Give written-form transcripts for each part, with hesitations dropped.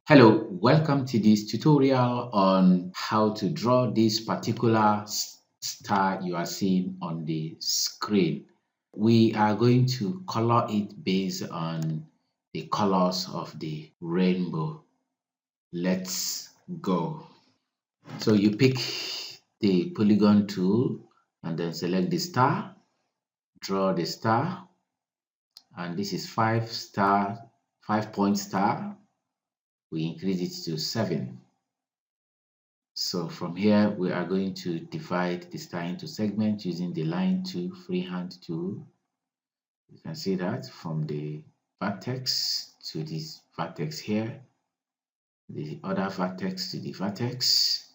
Hello, welcome to this tutorial on how to draw this particular star you are seeing on the screen. We are going to color it based on the colors of the rainbow. Let's go. So you pick the polygon tool and then select the star, draw the star, and this is 5-point star. We increase it to 7. So from here, we are going to divide the star into segments using the line tool, freehand tool. You can see that from the vertex to this vertex here, the other vertex to the vertex.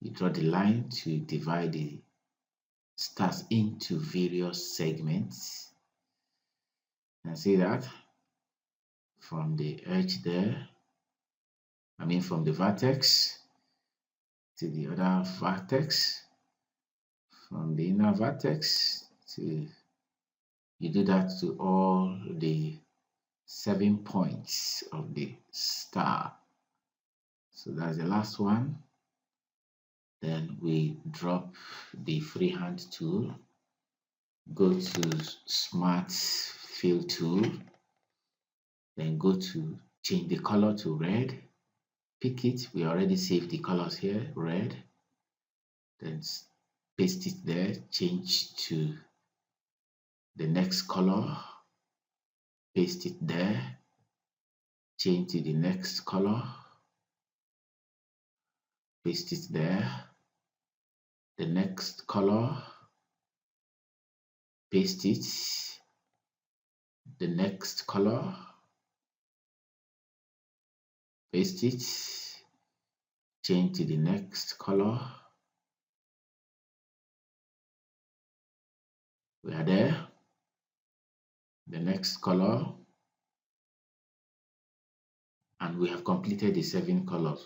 You draw the line to divide the stars into various segments. You can see that from the edge there, from the vertex to the other vertex, from the inner vertex to, you do that to all the 7 points of the star. So that's the last one. Then we drop the freehand tool, go to smart fill tool, then go to change the color to red, pick it. We already saved the colors here, red, then paste it there, change to the next color, paste it there, change to the next color, paste it there, the next color, paste it, the next color, paste it, change to the next color. We are there. The next color, and we have completed the 7 colors.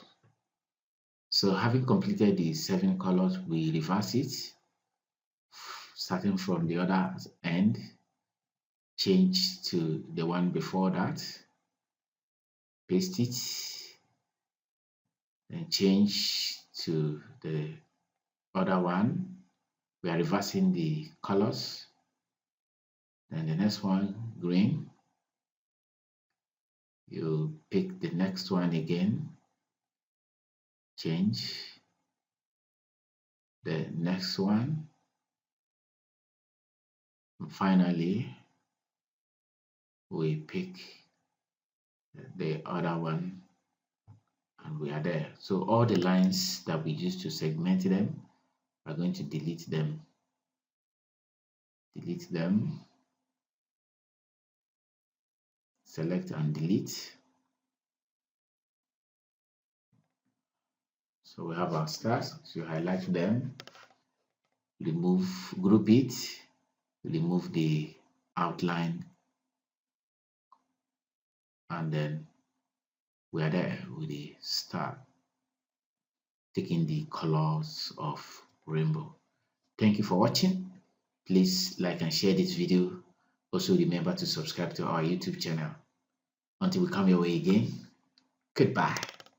So having completed the 7 colors, we reverse it, starting from the other end, change to the one before that, paste it, then change to the other one. We are reversing the colors. Then the next one, green. You pick the next one again, change the next one, and finally we pick the other one, and we are there. So all the lines that we used to segment them, are going to delete them, select and delete. So we have our stars. So you highlight them, group it, remove the outline, and then we are there with the star, taking the colors of rainbow. Thank you for watching. Please like and share this video. Also remember to subscribe to our YouTube channel. Until we come your way again, goodbye.